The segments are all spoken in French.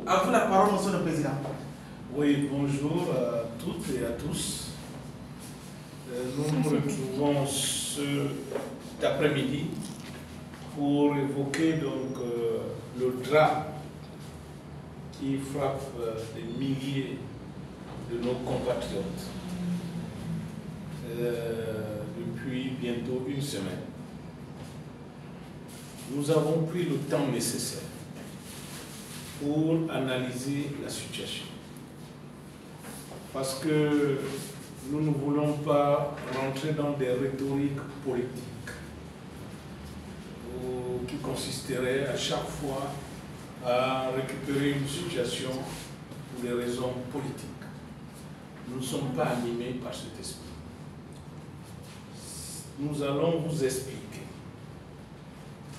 À vous la parole, Monsieur le Président. Oui, bonjour à toutes et à tous. Nous nous retrouvons cet après-midi pour évoquer donc le drame qui frappe des milliers de nos compatriotes depuis bientôt une semaine. Nous avons pris le temps nécessaire pour analyser la situation. Parce que nous ne voulons pas rentrer dans des rhétoriques politiques qui consisteraient à chaque fois à récupérer une situation pour des raisons politiques. Nous ne sommes pas animés par cet esprit. Nous allons vous expliquer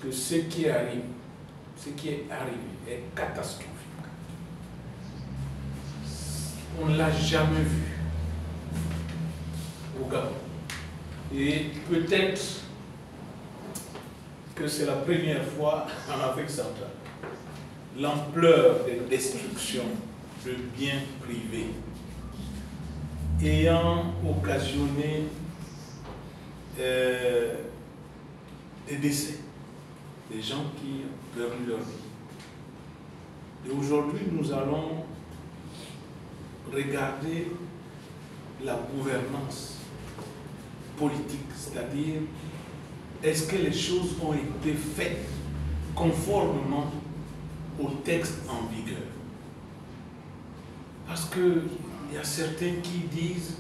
que ce qui arrive, ce qui est arrivé est catastrophique. On ne l'a jamais vu au Gabon. Et peut-être que c'est la première fois en Afrique centrale. L'ampleur des destructions de biens privés ayant occasionné des décès, des gens qui ont perdu leur vie. Et aujourd'hui, nous allons regarder la gouvernance politique, c'est-à-dire est-ce que les choses ont été faites conformément au texte en vigueur. Parce qu'il y a certains qui disent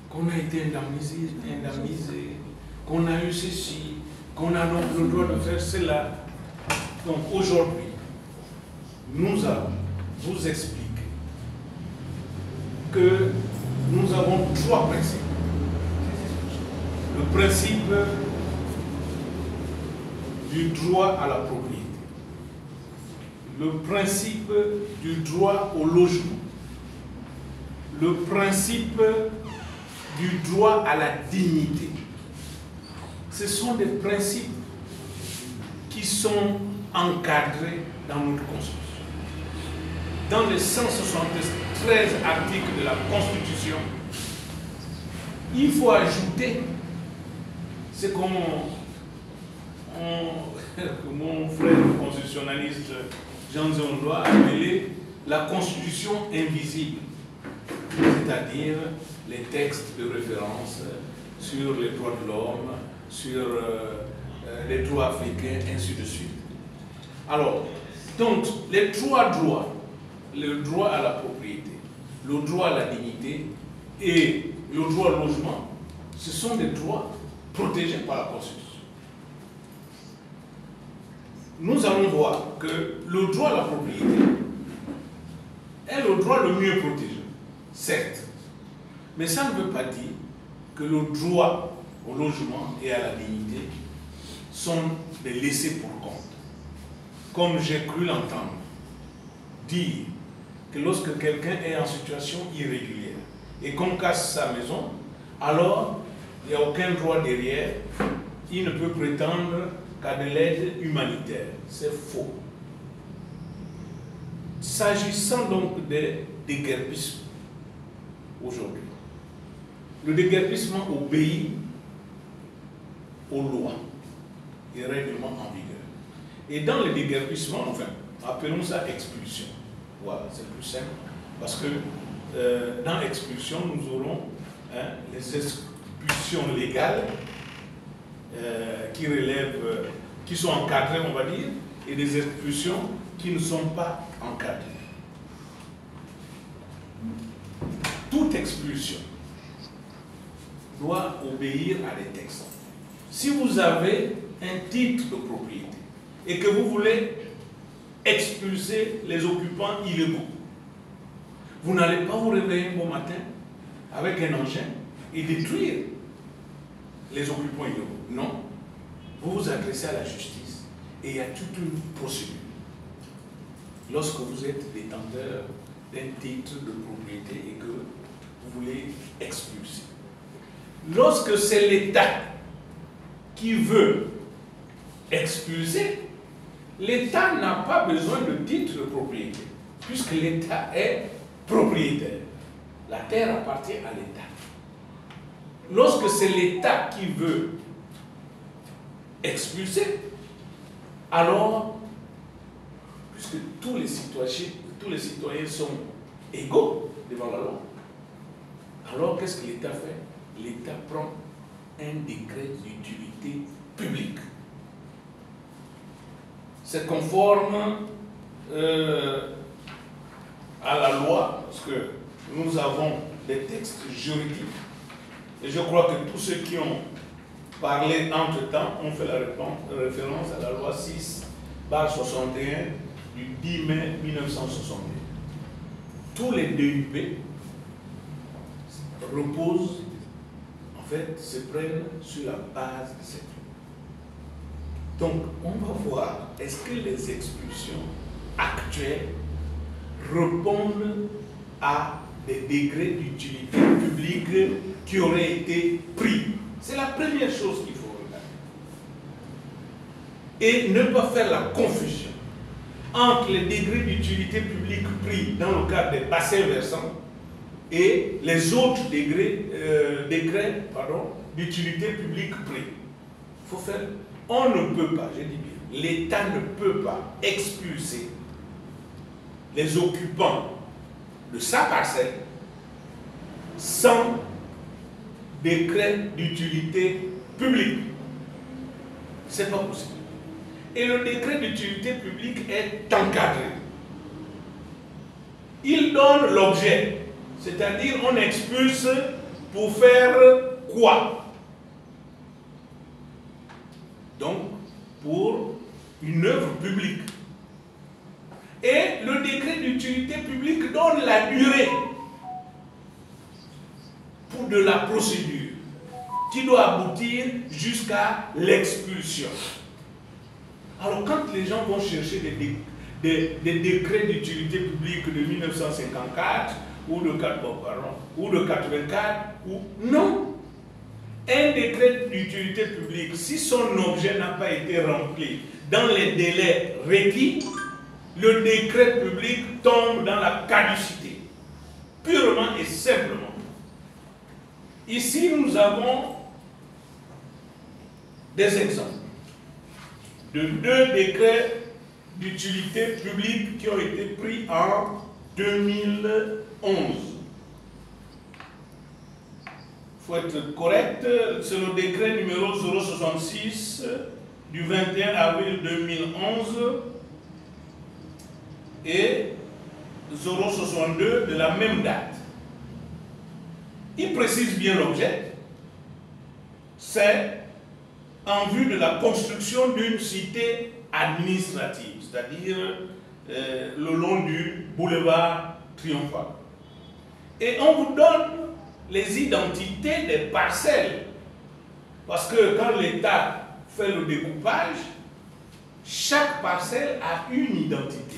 qu'on a été indemnisé, qu'on a eu ceci, qu'on a donc le droit de faire cela. Donc aujourd'hui, nous allons vous expliquer que nous avons trois principes. Le principe du droit à la propriété, le principe du droit au logement, le principe du droit à la dignité. Ce sont des principes qui sont encadrés dans notre Constitution. Dans les 173 articles de la Constitution, il faut ajouter ce que mon frère constitutionnaliste Jean Zondua a appelé la Constitution invisible, c'est-à-dire les textes de référence sur les droits de l'homme, sur les droits africains, ainsi de suite. Alors, donc, les trois droits, le droit à la propriété, le droit à la dignité et le droit au logement, ce sont des droits protégés par la Constitution. Nous allons voir que le droit à la propriété est le droit le mieux protégé, certes, mais ça ne veut pas dire que le droit au logement et à la dignité sont des laissés pour compte. Comme j'ai cru l'entendre dire que lorsque quelqu'un est en situation irrégulière et qu'on casse sa maison, alors il n'y a aucun droit derrière, il ne peut prétendre qu'à de l'aide humanitaire. C'est faux. S'agissant donc des déguerpissements aujourd'hui, le déguerpissement obéit aux lois et règlements en vigueur. Et dans le déguerpissement, enfin, appelons ça expulsion. Voilà, c'est plus simple. Parce que dans l'expulsion, nous aurons les expulsions légales qui relèvent, qui sont encadrées, on va dire, et des expulsions qui ne sont pas encadrées. Toute expulsion doit obéir à des textes. Si vous avez un titre de propriété et que vous voulez expulser les occupants illégaux, vous n'allez pas vous réveiller un bon matin avec un engin et détruire les occupants illégaux. Non. Vous vous adressez à la justice et il y a toute une procédure. Lorsque vous êtes détenteur d'un titre de propriété et que vous voulez expulser. Lorsque c'est l'État qui veut expulser, l'État n'a pas besoin de titre de propriété. puisque l'État est propriétaire. La terre appartient à l'État. Lorsque c'est l'État qui veut expulser, alors, puisque tous les citoyens sont égaux devant la loi, alors qu'est-ce que l'État fait? L'État prend un décret d'utilité publique. C'est conforme à la loi, parce que nous avons des textes juridiques, et je crois que tous ceux qui ont parlé entre-temps ont fait la référence à la loi 6/61 du 10 mai 1961. Tous les DUP reposent, en fait, se prennent sur la base de cette loi. Donc, on va voir, est-ce que les expulsions actuelles répondent à des décrets d'utilité publique qui auraient été pris. C'est la première chose qu'il faut regarder. Et ne pas faire la confusion entre les décrets d'utilité publique pris dans le cadre des bassins versants et les autres décrets d'utilité publique pris. Il faut faire. On ne peut pas, je dis bien, l'État ne peut pas expulser les occupants de sa parcelle sans décret d'utilité publique. Ce n'est pas possible. Et le décret d'utilité publique est encadré. Il donne l'objet, c'est-à-dire on expulse pour faire quoi? Donc, pour une œuvre publique. Et le décret d'utilité publique donne la durée pour de la procédure qui doit aboutir jusqu'à l'expulsion. Alors quand les gens vont chercher des décrets d'utilité publique de 1954 ou de 84, non. Un décret d'utilité publique, si son objet n'a pas été rempli dans les délais requis, le décret public tombe dans la caducité, purement et simplement. Ici, nous avons des exemples de 2 décrets d'utilité publique qui ont été pris en 2011. Il faut être correct, c'est le décret numéro 066 du 21 avril 2011 et 062 de la même date. Il précise bien l'objet, c'est en vue de la construction d'une cité administrative, c'est-à-dire le long du boulevard Triomphal. Et on vous donne les identités des parcelles, parce que quand l'État fait le découpage, chaque parcelle a une identité.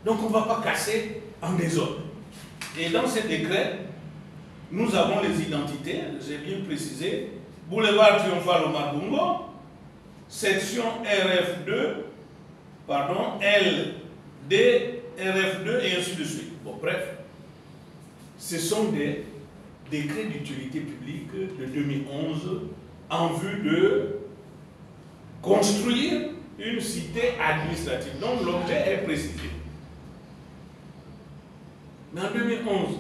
Donc on ne va pas casser en désordre. Et dans ce décret, nous avons les identités, j'ai bien précisé, boulevard Triomphal au Marbungo, section RF2, pardon, LD, RF2 et ainsi de suite. Bon, bref, ce sont des décrets d'utilité publique de 2011 en vue de construire une cité administrative. Donc l'objet est précisé. Mais en 2011,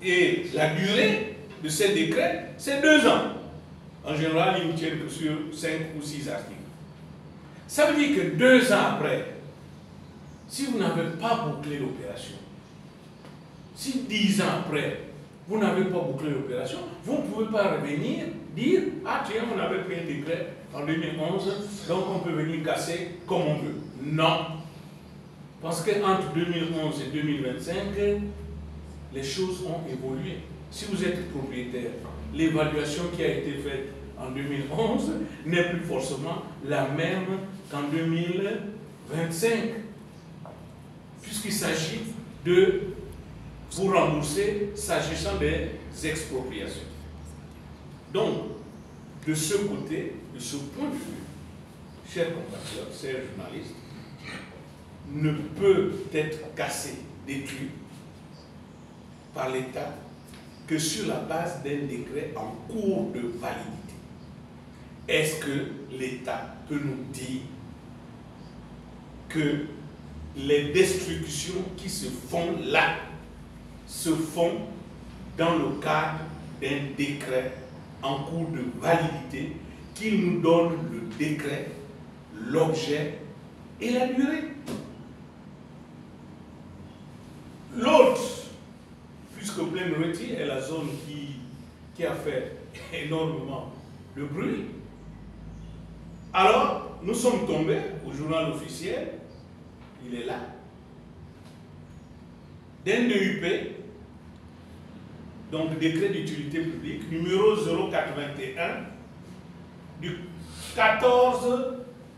et la durée de ces décrets, c'est 2 ans. En général, ils ne tiennent que sur 5 ou 6 articles. Ça veut dire que 2 ans après, si vous n'avez pas bouclé l'opération, si 10 ans après, vous n'avez pas bouclé l'opération, vous ne pouvez pas revenir, dire « Ah tiens, on avait pris un décret en 2011, donc on peut venir casser comme on veut. » Non. Parce qu'entre 2011 et 2025, les choses ont évolué. Si vous êtes propriétaire, l'évaluation qui a été faite en 2011 n'est plus forcément la même qu'en 2025, puisqu'il s'agit de vous rembourser s'agissant des expropriations. Donc, de ce côté, de ce point de vue, chers compatriotes, chers journalistes, ne peut être cassé détruit par l'État que sur la base d'un décret en cours de validité. Est-ce que l'État peut nous dire que les destructions qui se font là se font dans le cadre d'un décret en cours de validité qui nous donne le décret, l'objet et la durée? L'autre, puisque Plaine-Rôti est la zone qui a fait énormément de bruit, alors nous sommes tombés au journal officiel, il est là, d'un DUP, donc décret d'utilité publique, numéro 081, du 14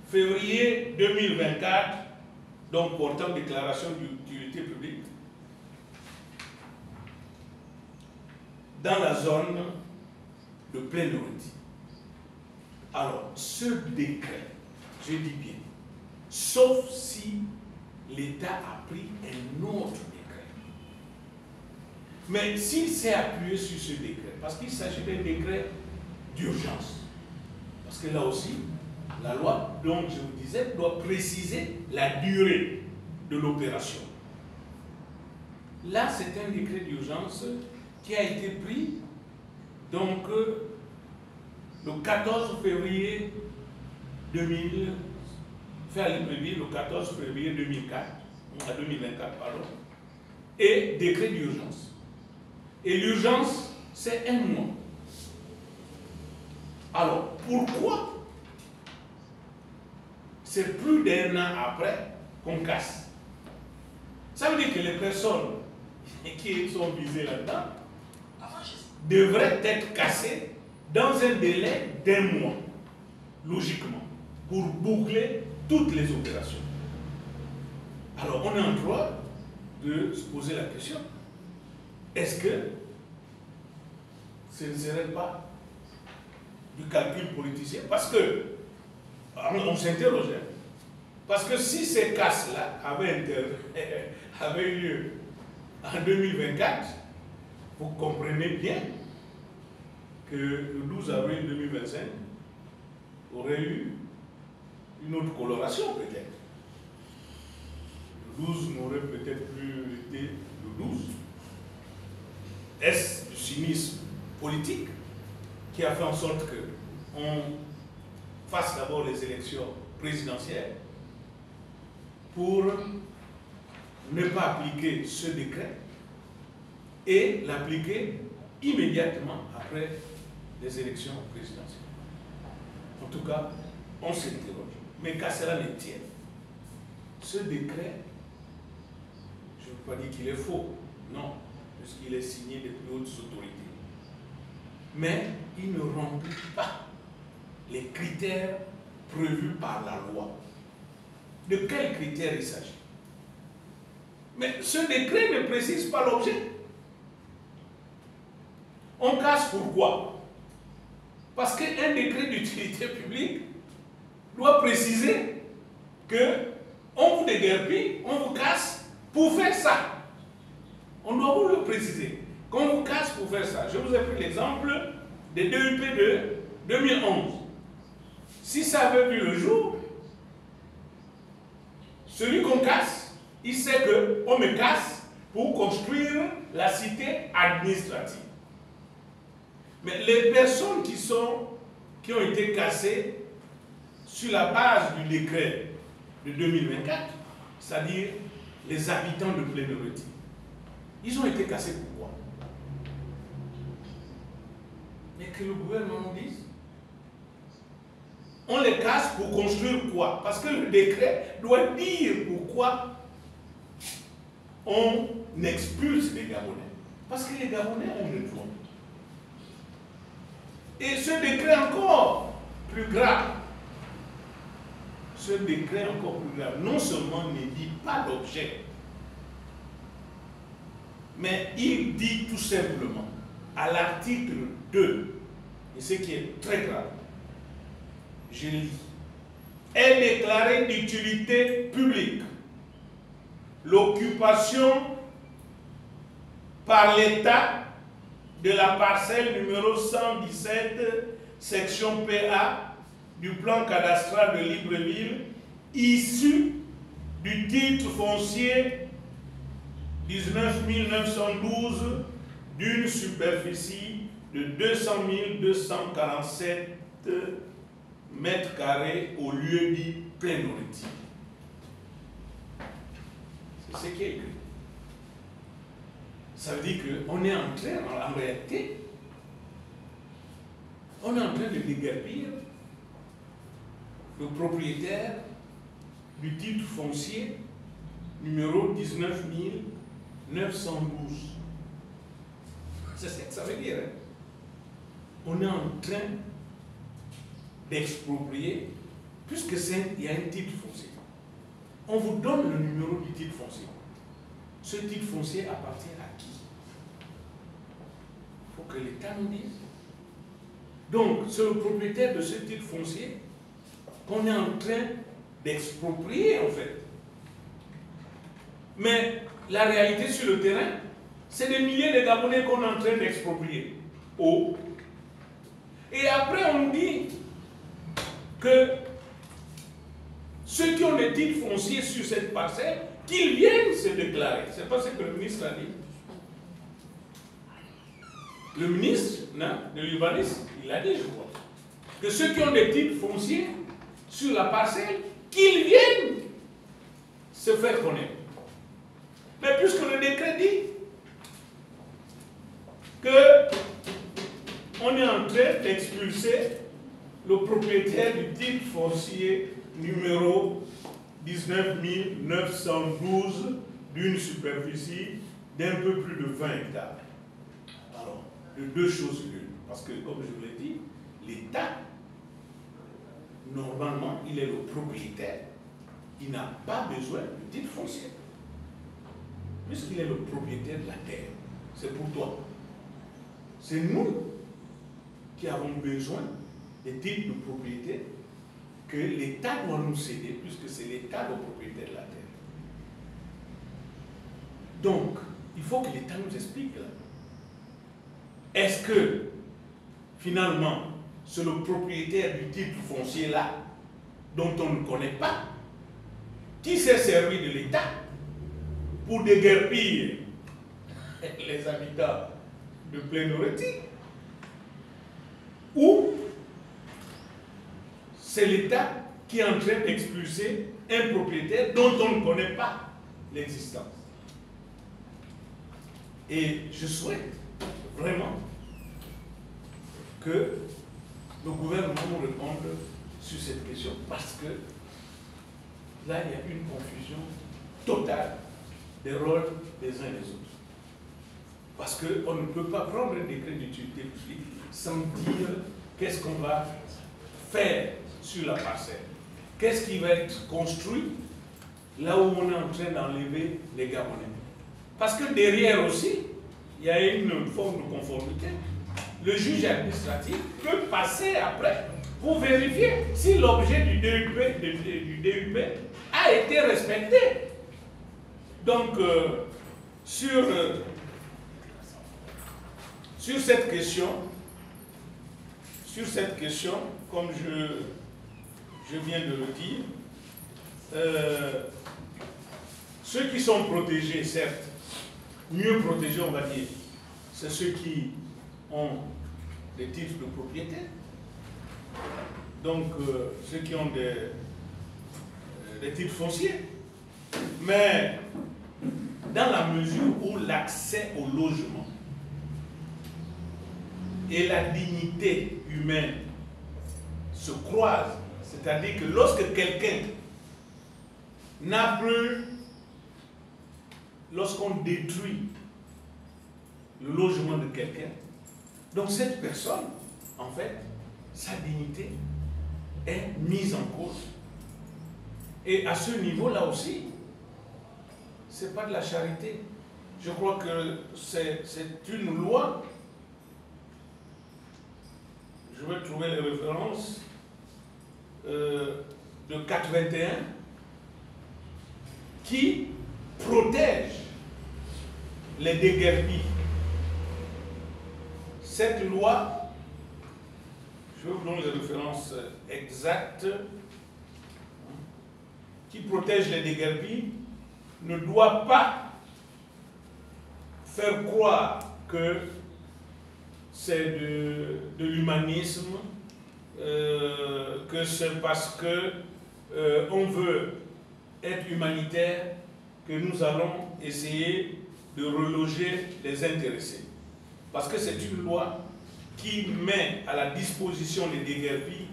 février 2024, donc portant déclaration d'utilité publique, dans la zone de Plaine-Rôti. Alors, ce décret, je dis bien, sauf si l'État a pris un autre décret. Mais s'il s'est appuyé sur ce décret, parce qu'il s'agit d'un décret d'urgence, parce que là aussi, la loi, donc je vous disais, doit préciser la durée de l'opération. Là, c'est un décret d'urgence qui a été pris donc le 14 février 2000, le 14 février 2024, pardon, et décret d'urgence. Et l'urgence, c'est un mois. Alors, pourquoi c'est plus d'un an après qu'on casse? Ça veut dire que les personnes qui sont visées là-dedans devraient être cassées dans un délai d'1 mois, logiquement, pour boucler toutes les opérations. Alors, on est en droit de se poser la question, est-ce que ce ne serait pas du calcul politicien? Parce que, on s'interrogeait, parce que si ces casses-là avaient eu lieu en 2024, vous comprenez bien que le 12 avril 2025 aurait eu une autre coloration peut-être. Le 12 n'aurait peut-être plus été le 12. Est-ce du cynisme politique qui a fait en sorte qu'on fasse d'abord les élections présidentielles pour ne pas appliquer ce décret et l'appliquer immédiatement après les élections présidentielles? En tout cas, on s'interroge. Mais qu'à cela ne tienne, ce décret, je ne veux pas dire qu'il est faux, non, puisqu'il est signé des plus hautes autorités. Mais il ne remplit pas les critères prévus par la loi. De quels critères il s'agit? Mais ce décret ne précise pas l'objet. On casse pourquoi? Parce qu'un décret d'utilité publique doit préciser qu'on vous déguerpit, on vous casse pour faire ça. On doit vous le préciser. Qu'on vous casse pour faire ça. Je vous ai pris l'exemple des DUP de 2011. Si ça avait vu le jour, celui qu'on casse, il sait qu'on me casse pour construire la cité administrative. Mais les personnes qui ont été cassées sur la base du décret de 2024, c'est-à-dire les habitants de Plaine-Rôti, ils ont été cassés pourquoi? Mais que le gouvernement nous dise. On les casse pour construire quoi? Parce que le décret doit dire pourquoi on expulse les Gabonais. Parce que les Gabonais ont le droit. Et ce décret encore plus grave, non seulement ne dit pas l'objet, mais il dit tout simplement à l'article 2, et ce qui est très grave, je lis, est déclarée d'utilité publique l'occupation par l'état de la parcelle numéro 117, section PA du plan cadastral de Libreville, issu du titre foncier 19 912 d'une superficie de 200 247 mètres carrés au lieu dit Plénoriti. C'est ce qui est écrit. Ça veut dire qu'on est en train, en réalité, on est en train de déguerpir le propriétaire du titre foncier numéro 19 912. C'est ce que ça veut dire. Hein? On est en train d'exproprier, puisque il y a un titre foncier. On vous donne le numéro du titre foncier. Ce titre foncier appartient à qui? Il faut que l'État nous dise. Donc, c'est le propriétaire de ce titre foncier qu'on est en train d'exproprier, en fait. Mais la réalité sur le terrain, c'est des milliers de Gabonais qu'on est en train d'exproprier. Oh. Et après, on dit que ceux qui ont des titres fonciers sur cette parcelle, qu'ils viennent se déclarer. C'est pas ce que le ministre a dit. Le ministre de l'urbanisme, il a dit, je crois, que ceux qui ont des titres fonciers sur la parcelle, qu'ils viennent se faire connaître. Mais puisque le décret dit que on est en train d'expulser le propriétaire du titre foncier numéro 19 912 d'une superficie d'un peu plus de 20 hectares. Alors, de deux choses l'une. Parce que, comme je vous l'ai dit, l'État, normalement, il est le propriétaire. Il n'a pas besoin de titre foncier. Puisqu'il est le propriétaire de la terre. C'est pour toi. C'est nous qui avons besoin des titres de propriété que l'État doit nous céder, puisque c'est l'État le propriétaire de la terre. Donc, il faut que l'État nous explique. Est-ce que, finalement, c'est le propriétaire du titre foncier là, dont on ne connaît pas, qui s'est servi de l'État pour déguerpir les habitants de Plénoriti, ou c'est l'État qui est en train d'expulser un propriétaire dont on ne connaît pas l'existence. Et je souhaite vraiment que le gouvernement nous réponde sur cette question, parce que là, il y a une confusion totale des rôles des uns et des autres. Parce qu'on ne peut pas prendre un décret d'utilité publique sans dire qu'est-ce qu'on va faire sur la parcelle. Qu'est-ce qui va être construit là où on est en train d'enlever les Gabonais. Parce que derrière aussi, il y a une forme de conformité. Le juge administratif peut passer après pour vérifier si l'objet du DUP a été respecté. Donc, sur cette question, comme je viens de le dire, ceux qui sont protégés, certes, mieux protégés, on va dire, c'est ceux qui ont des titres de propriété. Donc, ceux qui ont des titres fonciers. Mais, dans la mesure où l'accès au logement et la dignité humaine se croisent, c'est-à-dire que lorsque quelqu'un n'a plus, lorsqu'on détruit le logement de quelqu'un, donc cette personne, en fait, sa dignité est mise en cause. Et à ce niveau-là aussi, ce n'est pas de la charité. Je crois que c'est une loi. Je vais trouver les références de 81 qui protège les déguerpis. cette loi, je vais vous donner les références exactes, qui protège les déguerpis, ne doit pas faire croire que c'est de l'humanisme, que c'est parce que on veut être humanitaire que nous allons essayer de reloger les intéressés. Parce que c'est une loi qui met à la disposition des déguerpis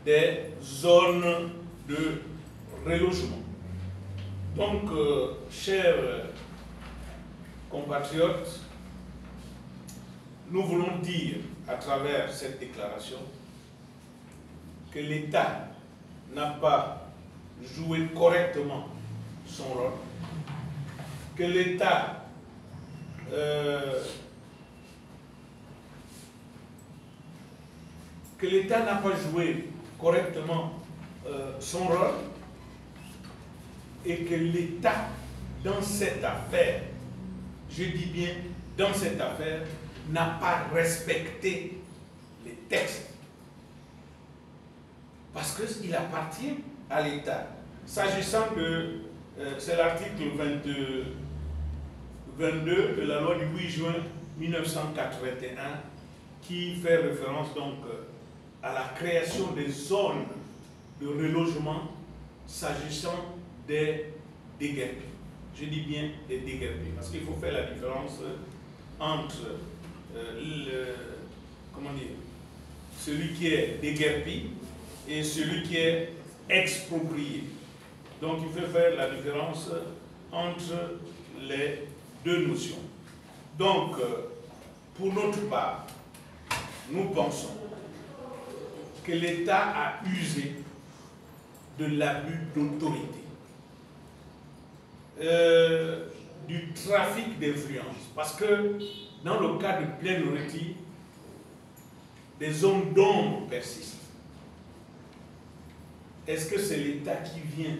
des zones de relogement. Donc, chers compatriotes, nous voulons dire à travers cette déclaration que l'État n'a pas joué correctement son rôle, que l'État n'a pas joué correctement son rôle et que l'État, dans cette affaire, je dis bien dans cette affaire, n'a pas respecté les textes. Parce qu'il appartient à l'État. S'agissant de, c'est l'article 22 de la loi du 8 juin 1981 qui fait référence donc à la création des zones de relogement s'agissant des déguerpis. Je dis bien des déguerpis, parce qu'il faut faire la différence entre celui qui est déguerpi et celui qui est exproprié. Donc il faut faire la différence entre les deux notions. Donc, pour notre part, nous pensons que l'État a usé de l'abus d'autorité, du trafic d'influence, parce que dans le cas de Plaine Reti, des zones d'ombre persistent. Est-ce que c'est l'État qui vient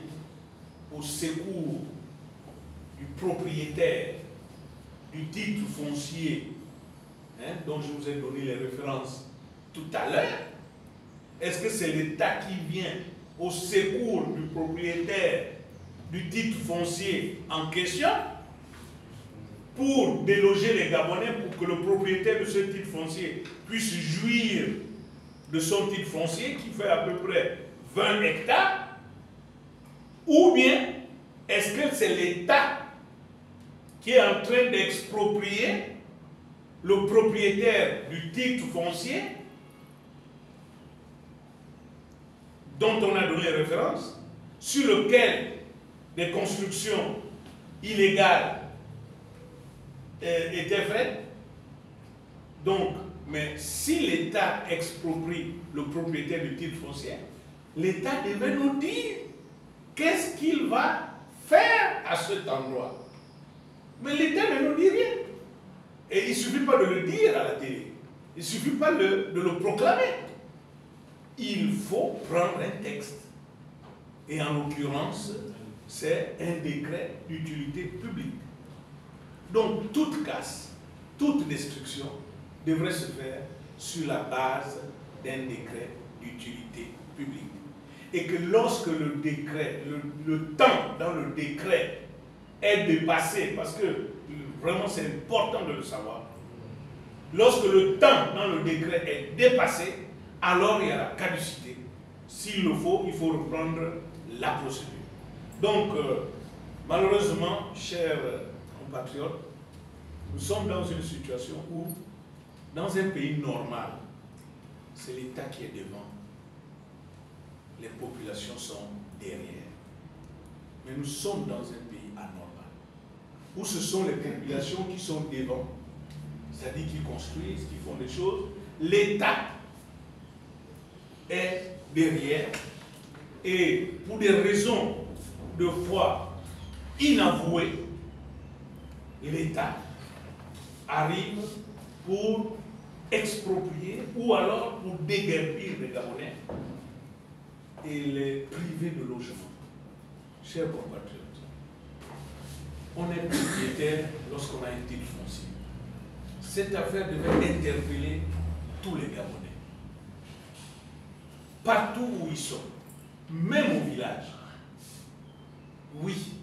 au secours du propriétaire du titre foncier, dont je vous ai donné les références tout à l'heure? Est-ce que c'est l'État qui vient au secours du propriétaire du titre foncier en question pour déloger les Gabonais, pour que le propriétaire de ce titre foncier puisse jouir de son titre foncier qui fait à peu près 20 hectares? Ou bien est-ce que c'est l'État qui est en train d'exproprier le propriétaire du titre foncier dont on a donné référence, sur lequel des constructions illégales étaient faites? Donc, mais si l'État exproprie le propriétaire du titre foncier, l'État devait nous dire qu'est-ce qu'il va faire à cet endroit. Mais l'État ne nous dit rien. Et il ne suffit pas de le dire à la télé. Il ne suffit pas de le proclamer. Il faut prendre un texte. Et en l'occurrence, c'est un décret d'utilité publique. Donc, toute casse, toute destruction devrait se faire sur la base d'un décret d'utilité publique. Et que lorsque le décret, le temps dans le décret est dépassé, parce que vraiment c'est important de le savoir, lorsque le temps dans le décret est dépassé, alors il y a la caducité. S'il le faut, il faut reprendre la procédure. Donc, malheureusement, chers compatriotes, nous sommes dans une situation où, dans un pays normal, c'est l'État qui est devant, les populations sont derrière. Mais nous sommes dans un pays anormal, où ce sont les populations qui sont devant, c'est-à-dire qui construisent, qui font des choses. L'État est derrière, et pour des raisons de foi inavouées, l'État arrive pour exproprier ou alors pour déguerpir les Gabonais et les priver de logement. Chers compatriotes, on est propriétaire lorsqu'on a un titre foncier. cette affaire devait interpeller tous les Gabonais. Partout où ils sont, même au village. Oui,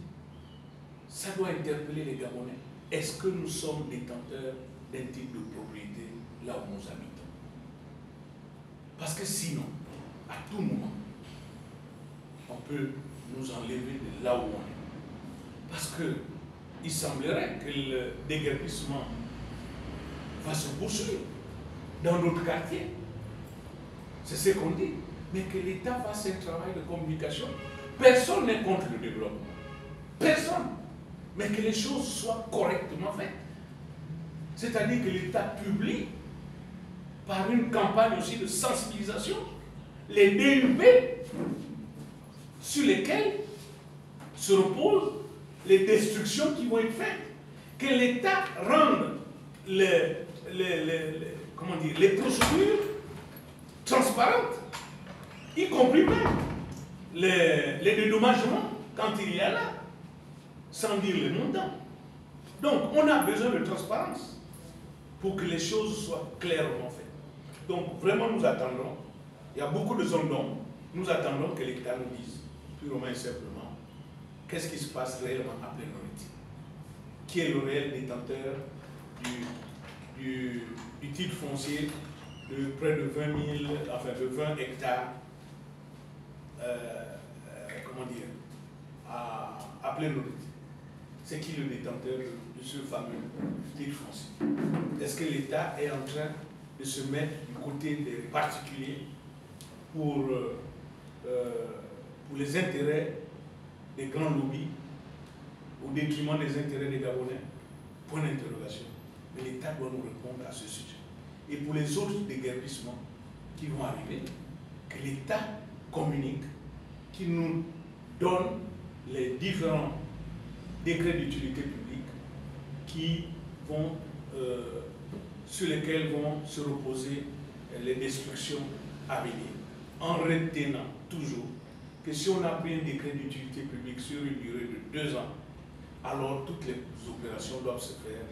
ça doit interpeller les Gabonais. Est-ce que nous sommes détenteurs d'un type de propriété là où nous habitons? Parce que sinon, à tout moment, on peut nous enlever de là où on est. Parce que il semblerait que le déguerpissement va se poursuivre dans d'autres quartiers. C'est ce qu'on dit. Mais que l'État fasse un travail de communication. Personne n'est contre le développement. Personne. Mais que les choses soient correctement faites. C'est-à-dire que l'État publie, par une campagne aussi de sensibilisation, les DUP sur lesquels se reposent les destructions qui vont être faites. Que l'État rende les procédures transparentes, y compris même les dédommagements quand il y a là, sans dire les montants. Donc, on a besoin de transparence pour que les choses soient clairement faites. Donc, vraiment, nous attendons. Il y a beaucoup de zones d'ombre. Nous attendons que l'État nous dise, purement et simplement, qu'est-ce qui se passe réellement à Plénority. Qui est le réel détenteur du titre foncier de près de 20 000, enfin de 20 hectares, à Plénority. C'est qui le détenteur de ce fameux titre foncier? Est-ce que l'État est en train de se mettre du côté des particuliers pour les intérêts des grands lobbies au détriment des intérêts des Gabonais? Point d'interrogation. Mais l'État doit nous répondre à ce sujet. Et pour les autres déguerpissements qui vont arriver, que l'État communique, qu'il nous donne les différents décrets d'utilité publique sur lesquels vont se reposer les destructions à venir, en retenant toujours que si on a pris un décret d'utilité publique sur une durée de 2 ans, alors toutes les opérations doivent se faire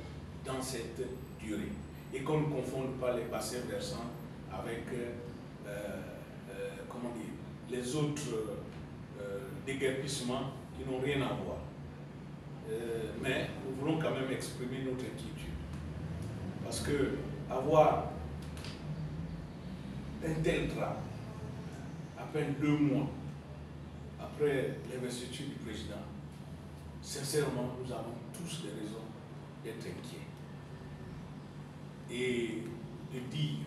dans cette durée. Et qu'on ne confonde pas les bassins versants avec les autres déguerpissements qui n'ont rien à voir. Mais nous voulons quand même exprimer notre inquiétude. Parce que avoir un tel drame, à peine 2 mois après l'investiture du président, sincèrement, nous avons tous les raisons d'être inquiets. Et de dire,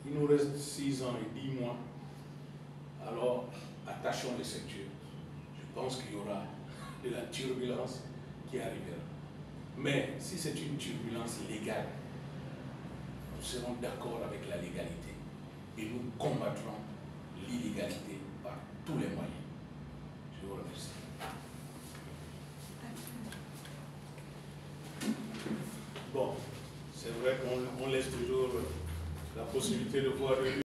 il nous reste 6 ans et 10 mois, alors attachons les ceintures. Je pense qu'il y aura de la turbulence qui arrivera. Mais si c'est une turbulence légale, nous serons d'accord avec la légalité et nous combattrons l'illégalité par tous les moyens. Je vous remercie. Bon, c'est vrai qu'on laisse toujours la possibilité de voir